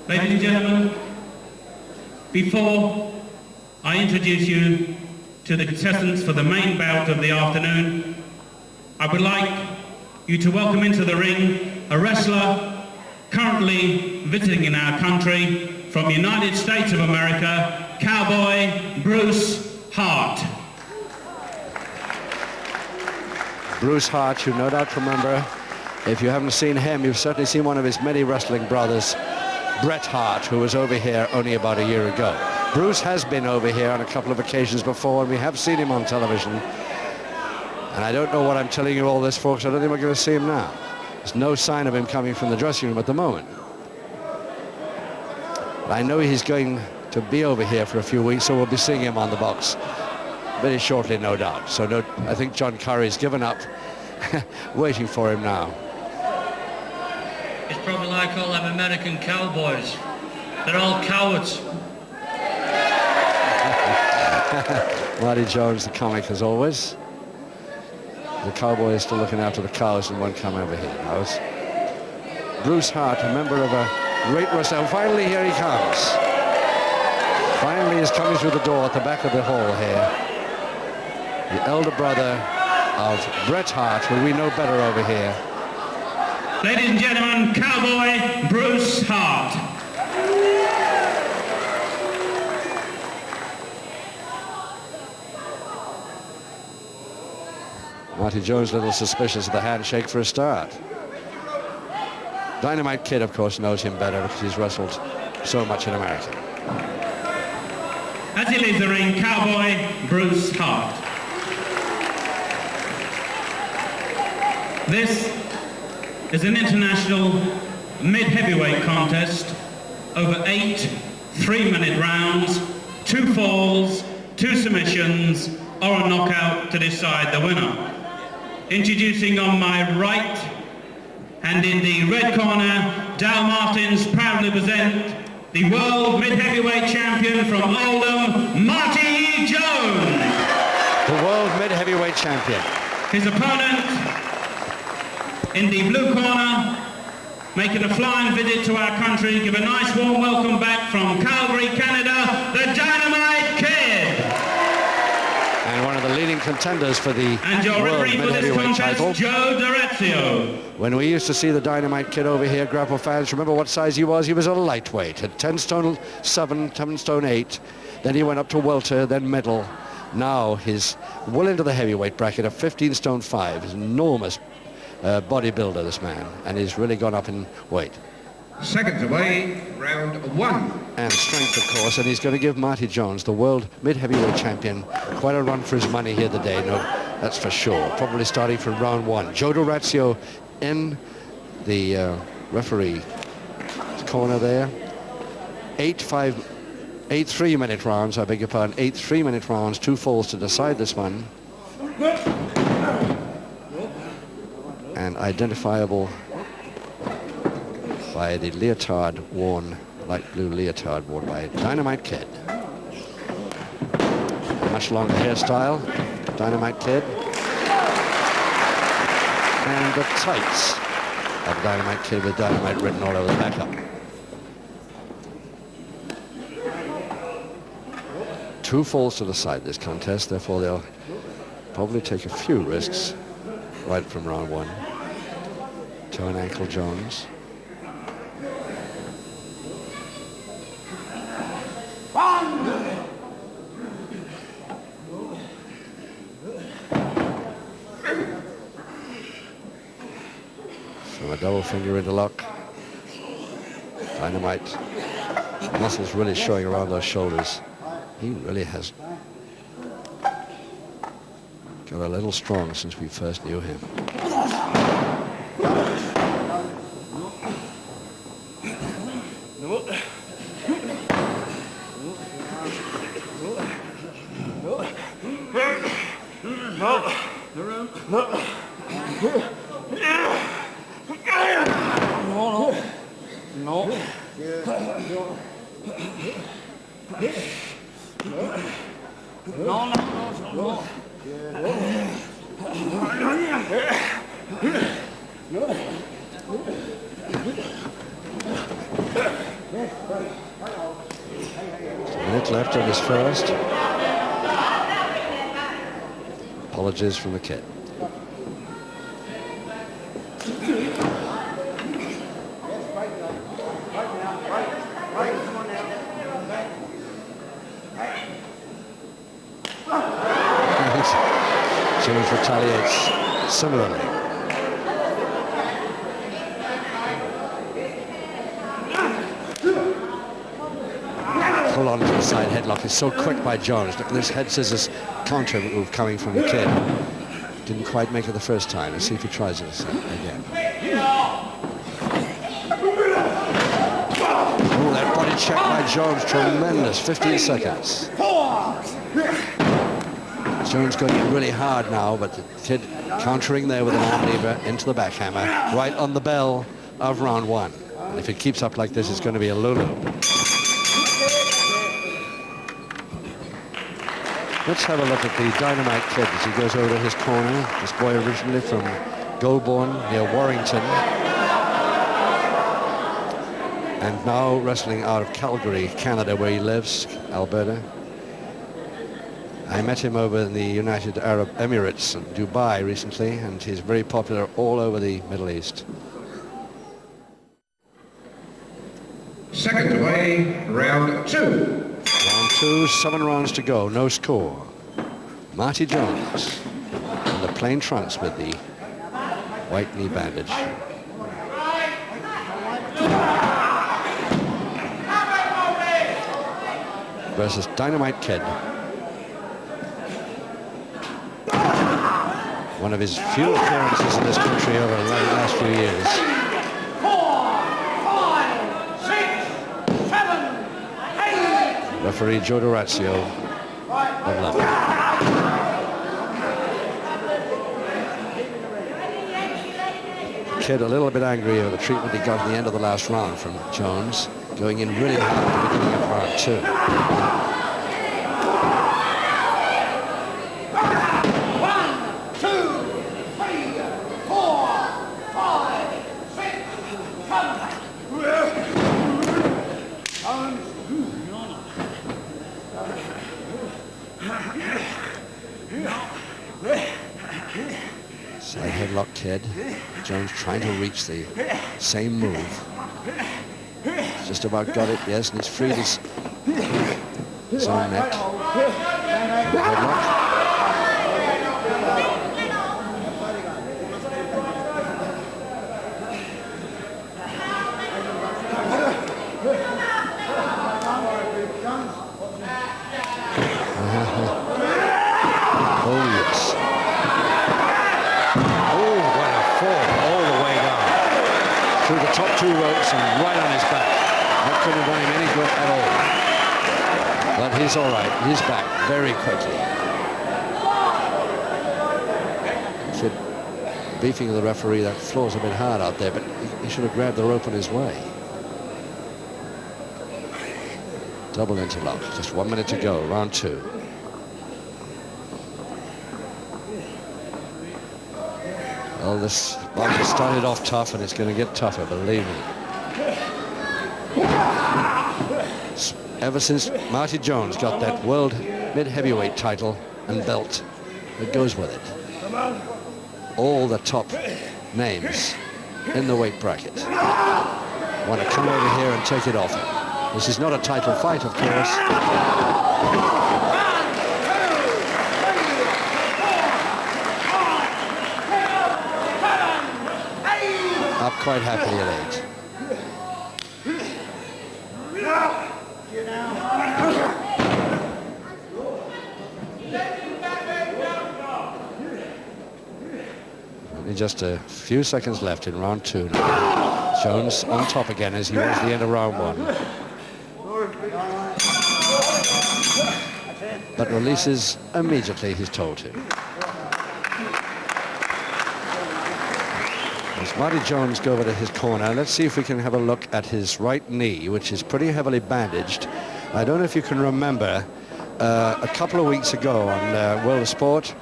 Ladies and gentlemen, before I introduce you to the contestants for the main bout of the afternoon, I would like you to welcome into the ring a wrestler currently visiting in our country from the United States of America, Cowboy Bruce Hart. Bruce Hart, you no doubt remember. If you haven't seen him, you've certainly seen one of his many wrestling brothers, Bret Hart, who was over here only about a year ago. Bruce has been over here on a couple of occasions before, and we have seen him on television. And I don't know what I'm telling you all this for, because I don't think we're going to see him now. There's no sign of him coming from the dressing room at the moment. But I know he's going to be over here for a few weeks, so we'll be seeing him on the box very shortly, no doubt. So I think John Curry's given up, waiting for him now. It's probably like all them American cowboys. They're all cowards. Marty Jones, the comic, as always. The cowboy is still looking after the cows and won't come over here. Now it's Bruce Hart, a member of a great wrestler. Finally, here he comes. Finally, he's coming through the door at the back of the hall here. The elder brother of Bret Hart, who we know better over here. Ladies and gentlemen, Cowboy Bruce Hart. Marty Jones a little suspicious of the handshake for a start. Dynamite Kid, of course, knows him better because he's wrestled so much in America. As he leaves the ring, Cowboy Bruce Hart. This is an international mid-heavyweight contest over 8 3-minute rounds, 2 falls, 2 submissions, or a knockout to decide the winner. Introducing on my right, and in the red corner, Dow Martins proudly present the world mid-heavyweight champion from Oldham, Marty Jones. The world mid-heavyweight champion. His opponent, in the blue corner, making a flying visit to our country, give a nice warm welcome back from Calgary, Canada, the Dynamite Kid. And one of the leading contenders for the world mid-heavyweight title. Joe D'Orazio. When we used to see the Dynamite Kid over here, Grapple fans, remember what size he was? He was a lightweight, at 10 stone 7, 10 stone 8. Then he went up to welter, then middle. Now he's well into the heavyweight bracket of 15 stone 5. He's an enormous bodybuilder, this man, and he's really gone up in weight. Seconds away, round 1. And strength, of course, and he's going to give Marty Jones, the world mid-heavyweight champion, quite a run for his money here today, no, that's for sure. Probably starting from round 1. Joe D'Orazio in the referee corner there. 8 3-minute rounds, I beg your pardon, 8 3-minute rounds, 2 falls to decide this one. And identifiable by the leotard worn, light blue leotard worn by Dynamite Kid. A much longer hairstyle, Dynamite Kid. And the tights of Dynamite Kid with Dynamite written all over the back up. 2 falls to the side this contest, therefore they'll probably take a few risks right from round 1. Toe and ankle Jones. From a double finger interlock. Dynamite. Muscles really showing around those shoulders. He really has got a little strong since we first knew him. A minute left on his first. Apologies from the kid. Jones retaliates similarly. Pull on to the side headlock is so quick by Jones. Look at this head scissors counter move coming from the kid. Didn't quite make it the first time. Let's see if he tries it again. Oh, that body check by Jones, tremendous. 15 seconds. Jones going in really hard now, but the kid countering there with an arm lever into the backhammer, right on the bell of round one. And if it keeps up like this, it's going to be a Lulu. Let's have a look at the Dynamite Kid as he goes over to his corner. This boy originally from Goulbourne near Warrington, and now wrestling out of Calgary, Canada, where he lives, Alberta. I met him over in the United Arab Emirates and Dubai recently, and he's very popular all over the Middle East. Seconds away, round two. Round two, 7 rounds to go, no score. Marty Jones in the plain trunks with the white knee bandage. Versus Dynamite Kid. One of his few appearances in this country over the last few years. 4, 5, 6, 7, 8. Referee Joe Dorazio of London. Kid a little bit angry over the treatment he got at the end of the last round from Jones, going in really hard at the beginning of round two. 1, 2, 3, 4, 5, 6, 7. Side headlock Kid. Jones trying to reach the same move. He's just about got it, yes, and he's freed his own neck. Headlock. Oh, yes. Oh, what a fall all the way down. Through the top 2 ropes and right on his back. That couldn't have done him any good at all. But he's all right. He's back very quickly. Kid beefing the referee. That floor's a bit hard out there, but he should have grabbed the rope on his way. Double interlock. Just 1 minute to go. Round 2. Well, this bout started off tough, and it's going to get tougher, believe me. Ever since Marty Jones got that world mid-heavyweight title and belt that goes with it, all the top names in the weight bracket want to come over here and take it off him. This is not a title fight, of course. Up quite happily at 8. Only just a few seconds left in round 2 now. Jones on top again as he was the end of round 1. But releases immediately, he's told to. As Marty Jones go over to his corner, let's see if we can have a look at his right knee, which is pretty heavily bandaged. I don't know if you can remember a couple of weeks ago on World of Sport,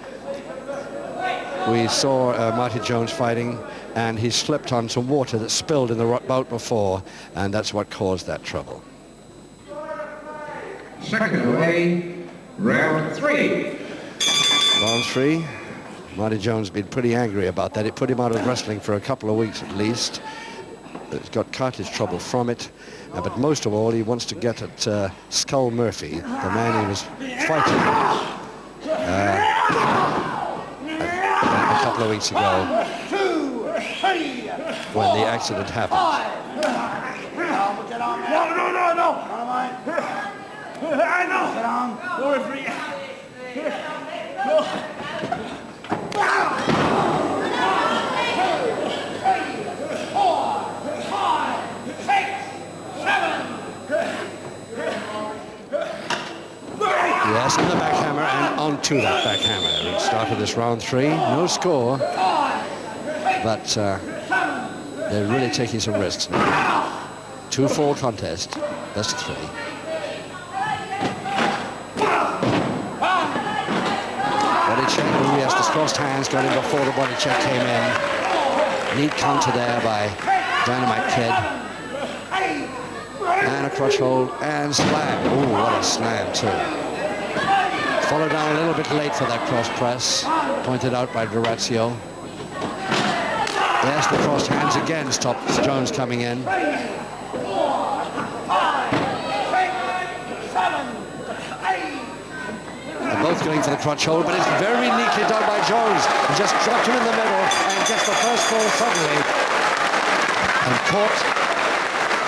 we saw Marty Jones fighting, and he slipped on some water that spilled in the bout before, and that's what caused that trouble. Second away, round 3. Round 3. Marty Jones been pretty angry about that. It put him out of wrestling for a couple of weeks at least. He's got cartilage trouble from it. But most of all, he wants to get at Skull Murphy, the man he was fighting a couple of weeks ago when the accident happened. Yes, in the backhammer and onto that backhammer. He started this round 3, no score, but they're really taking some risks now. 2-4 contest, best of 3. Body check, oh yes, the crossed hands got in before the body check came in. Neat counter there by Dynamite Kid. And a crotch hold and slam. Oh, what a slam too. Followed down a little bit late for that cross press, pointed out by Durazio. Yes, the crossed hands again stops Jones coming in. They're both going for the crotch hold, but it's very neatly done by Jones. He just dropped him in the middle and gets the first fall suddenly. And caught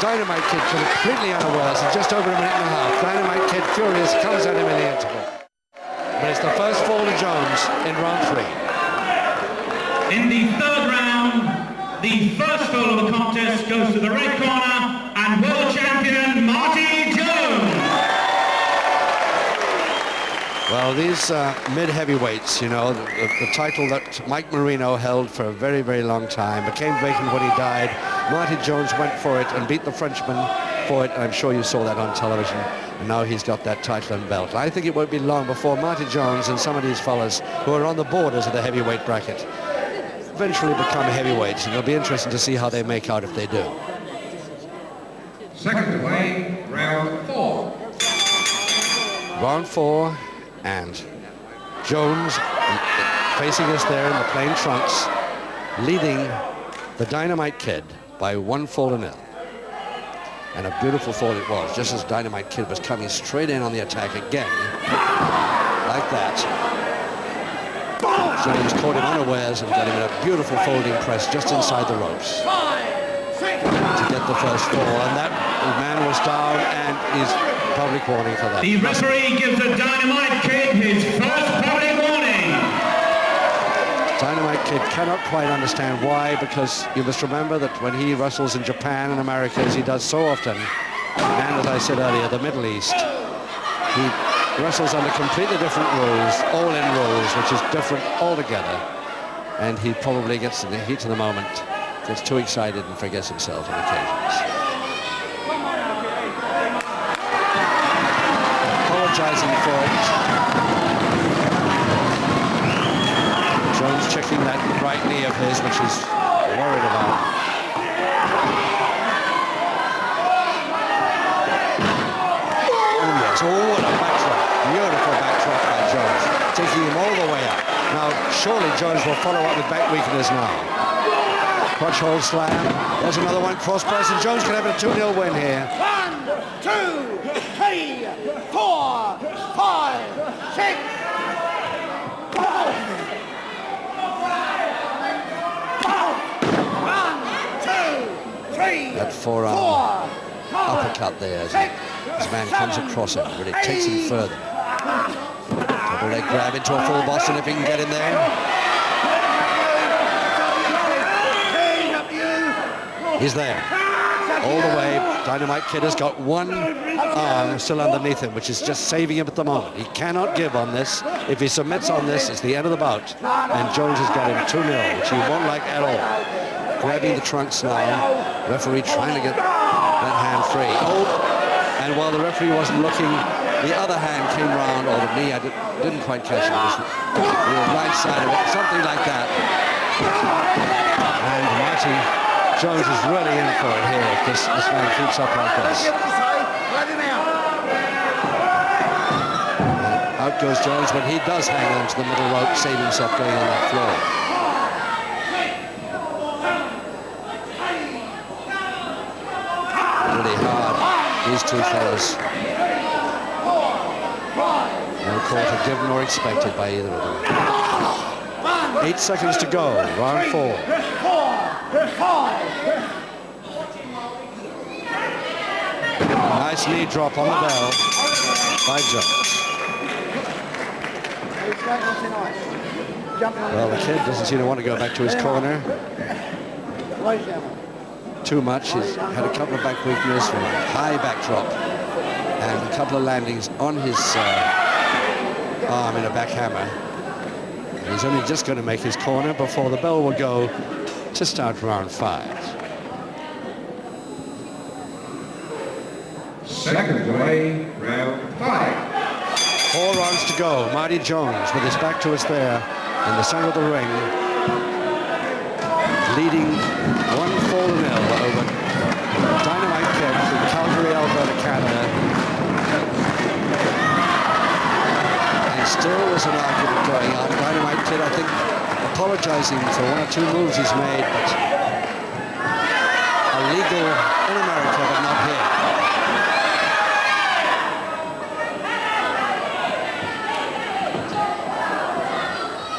Dynamite Kid completely unawares in just over a minute and a half. Dynamite Kid, furious, comes at him in the interval. But it's the first fall to Jones in round 3. In the third round, the first fall of the contest goes to the red corner and world champion Marty Jones. Well, these mid-heavyweights, you know, the title that Mike Marino held for a very, very long time, became vacant when he died. Marty Jones went for it and beat the Frenchman for it. I'm sure you saw that on television. And now he's got that title and belt. I think it won't be long before Marty Jones and some of these fellas who are on the borders of the heavyweight bracket eventually become heavyweights. And it'll be interesting to see how they make out if they do. Second away, round 4. Round 4, and Jones facing us there in the plain trunks, leading the Dynamite Kid by 1-0. And a beautiful fall it was, just as Dynamite Kid was coming straight in on the attack again, like that. Jones caught him unawares and got him in a beautiful folding press just inside the ropes to get the first fall. And that man was down, and he's public warning for that. The referee gives the Dynamite Kid his first public warning. Dynamite Kid cannot quite understand why, because you must remember that when he wrestles in Japan and America, as he does so often, and as I said earlier, the Middle East, he wrestles under completely different rules, all-in rules, which is different altogether. And he probably gets in the heat of the moment, gets too excited and forgets himself on occasions. Apologizing for it. Jones checking that right knee of his, which he's worried about. Oh yes, oh what a backdrop. Beautiful backdrop by Jones, taking him all the way up. Now surely Jones will follow up with back weakeners now. Crotch hold slam. There's another one, cross press, and Jones can have a 2-0 win here. 1, 2, 3, 4, 5, 6. That forearm uppercut there as this man comes across him, but it takes him further. Double leg grab into a full Boston if he can get in there. He's there. All the way. Dynamite Kid has got one arm still underneath him, which is just saving him at the moment. He cannot give on this. If he submits on this, it's the end of the bout. And Jones has got him 2-0, which he won't like at all. Grabbing the trunks now. Referee trying to get that hand free. Oh, and while the referee wasn't looking, the other hand came round, or the knee, I didn't quite catch it. It was the right side of it, something like that. And Marty Jones is really in for it here if this man keeps up like this. Out goes Jones, but he does hang on to the middle rope, save himself going on that floor. Really hard, these two fellas. No quarter given or expected by either of them. 8 seconds to go, round 4. 5. Nice knee drop on the bell by Jones. Well, the kid doesn't seem to want to go back to his corner too much. He's had a couple of back weakness from a high backdrop and a couple of landings on his arm in a backhammer. And he's only just going to make his corner before the bell will go to start round 5. Seconds away, round 5. 4 rounds to go. Marty Jones with his back to us there in the center of the ring, leading 1-4-0 over Dynamite Kid from Calgary, Alberta, Canada. And still there's an argument going on. Dynamite Kid, I think, apologizing for 1 or 2 moves he's made, but illegal in America, but not here.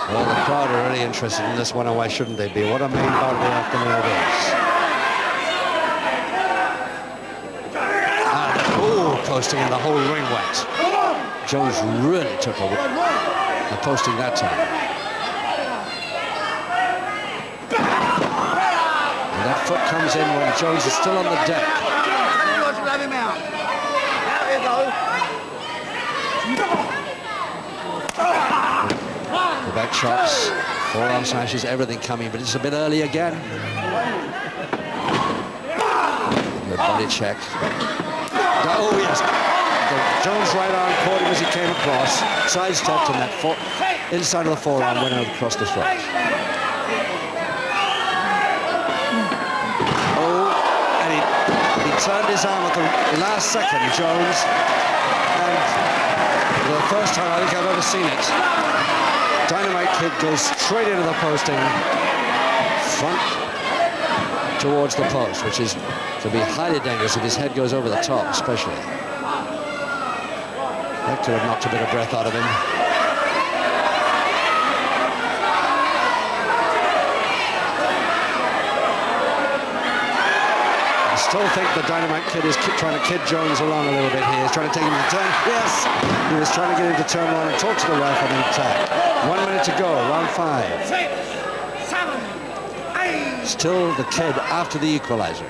Well, the crowd are really interested in this one, and why shouldn't they be? What a main bout of the afternoon it is. Oh, posting and the whole ring went. Jones really took a posting that time. And that foot comes in when Jones is still on the deck. The back chops, forearm smashes, everything coming, but it's a bit early again. The body check. Oh, yes. Jones' right arm caught him as he came across, sidestepped, and that inside of the forearm went out across the throat. Oh, and he turned his arm at the last second, Jones, and for the first time I think I've ever seen it, Dynamite Kid goes straight into the posting, front towards the post, which is to be highly dangerous if his head goes over the top, especially. That could have knocked a bit of breath out of him. I still think the Dynamite Kid is trying to kid Jones along a little bit here. He's trying to take him to turn. Yes! He was trying to get him to turn around and talk to the ref and then attack. 1 minute to go, round 5. 6, 7, 8. Still the Kid after the equalizer.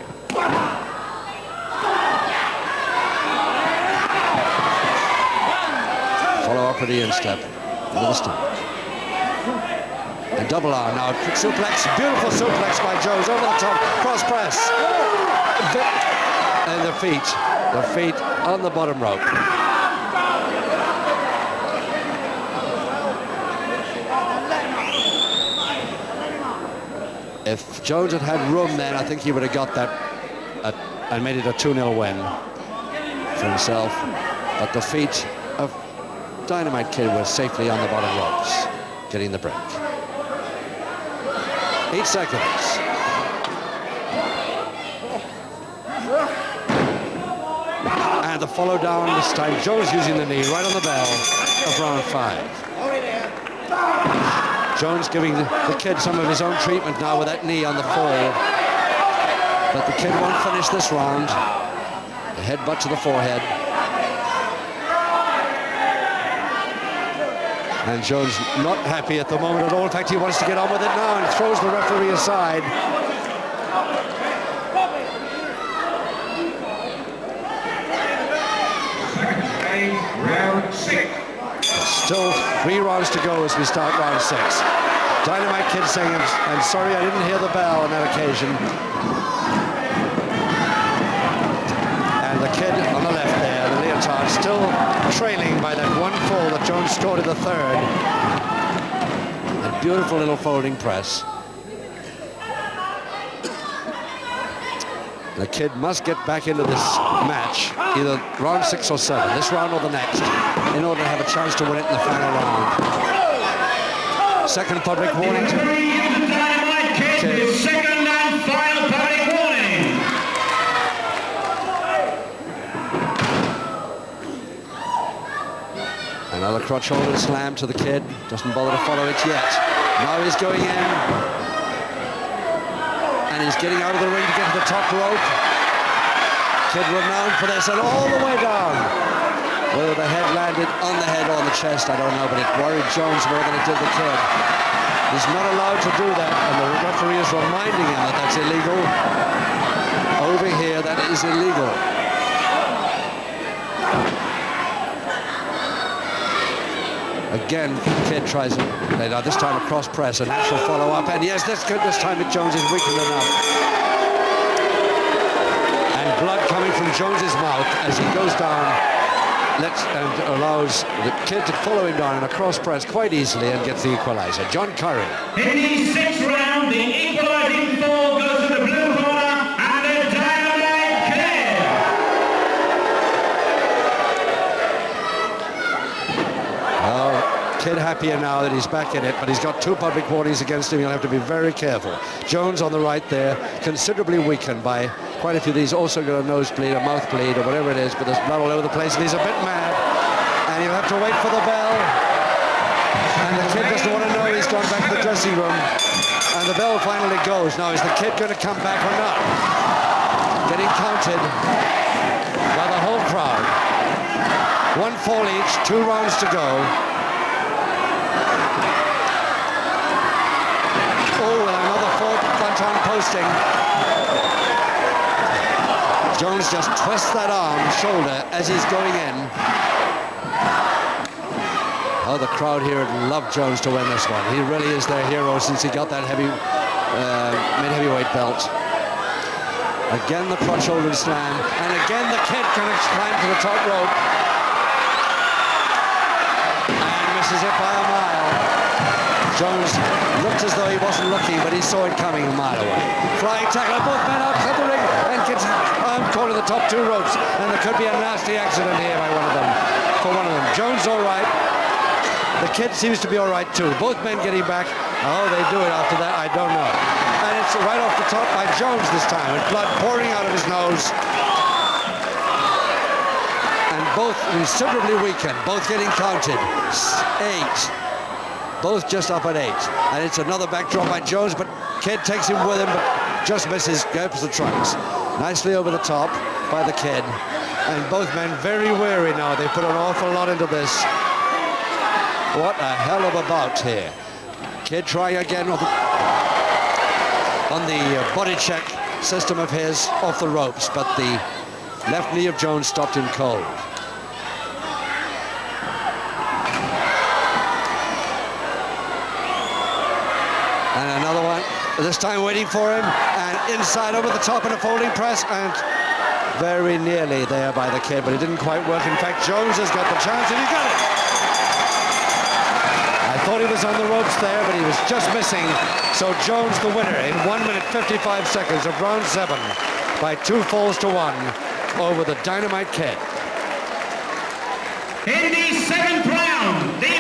Follow up with the instep. Into the stomach. And double arm now. Quick suplex. Beautiful suplex by Jones over the top. Cross press. And the feet. The feet on the bottom rope. If Jones had had room then, I think he would have got that and made it a 2-0 win for himself. But the feet of Dynamite Kid were safely on the bottom ropes, getting the break. 8 seconds. And the follow down this time. Jones using the knee right on the bell of round 5. Jones giving the Kid some of his own treatment now with that knee on the fall. But the Kid won't finish this round. The headbutt to the forehead. And Jones not happy at the moment at all. In fact, he wants to get on with it now and throws the referee aside. Round 6. Still 3 rounds to go as we start round 6. Dynamite Kid saying, I'm sorry I didn't hear the bell on that occasion. And the Kid on the left there, the leotard, still trailing by that 1 fall that Jones scored in the 3rd. A beautiful little folding press. The kid must get back into this match, either round 6 or 7, this round or the next, in order to have a chance to win it in the final round. Second public warning to Dynamite Kid, his second and final public warning. Another crotch holder slam to the kid. Doesn't bother to follow it yet. Now he's going in. And he's getting out of the ring to get to the top rope. Kid renowned for this and all the way down. Whether the head landed on the head or on the chest, I don't know, but it worried Jones more than it did the kid. He's not allowed to do that, and the referee is reminding him that that's illegal. Over here, that is illegal. Again, Kid tries it. Now this time a cross press, a natural follow-up, and yes, this time Jones is weakened enough. And blood coming from Jones's mouth as he goes down, and allows the Kid to follow him down in a cross press quite easily and gets the equalizer. John Curry. In the 6th round, the equalizing fall goes to the blue corner and the Dynamite Kid. Well, Kid happier now that he's back in it, but he's got 2 public warnings against him. He'll have to be very careful. Jones on the right there, considerably weakened by quite a few of these. Also got a nosebleed, a mouth bleed, or whatever it is, but there's blood all over the place, and he's a bit mad. And he'll have to wait for the bell. And the Kid doesn't want to know he's gone back to the dressing room. And the bell finally goes. Now, is the Kid going to come back or not? Getting counted by the whole crowd. 1 fall each, 2 rounds to go. Oh, and another front-on posting. Jones just twists that arm, shoulder, as he's going in. Oh, the crowd here would love Jones to win this one. He really is their hero since he got that mid-heavyweight belt. Again, the crotch holder slam, and again the Kid can climb to the top rope. And misses it by a mile. Jones looked as though he wasn't looking, but he saw it coming a mile away. Flying tackle, both men outside the ring, and gets arm caught in the top 2 ropes, and there could be a nasty accident here by one of them. Jones all right. The Kid seems to be all right too. Both men getting back. How they do it after that, I don't know. And it's right off the top by Jones this time, with blood pouring out of his nose. And both considerably weakened, both getting counted. 8. Both just up at 8. And it's another backdrop by Jones, but Kid takes him with him, but just misses, grabs the trunks. Nicely over the top by the Kid. And both men very weary now. They put an awful lot into this. What a hell of a bout here. Kid trying again on the body check system of his off the ropes, but the left knee of Jones stopped him cold. And another one, this time waiting for him, and inside over the top in a folding press, and very nearly there by the Kid, but it didn't quite work. In fact, Jones has got the chance, and he got it. I thought he was on the ropes there, but he was just missing. So Jones the winner in 1 minute 55 seconds of round 7 by 2 falls to 1 over the Dynamite Kid. In the 7th round, the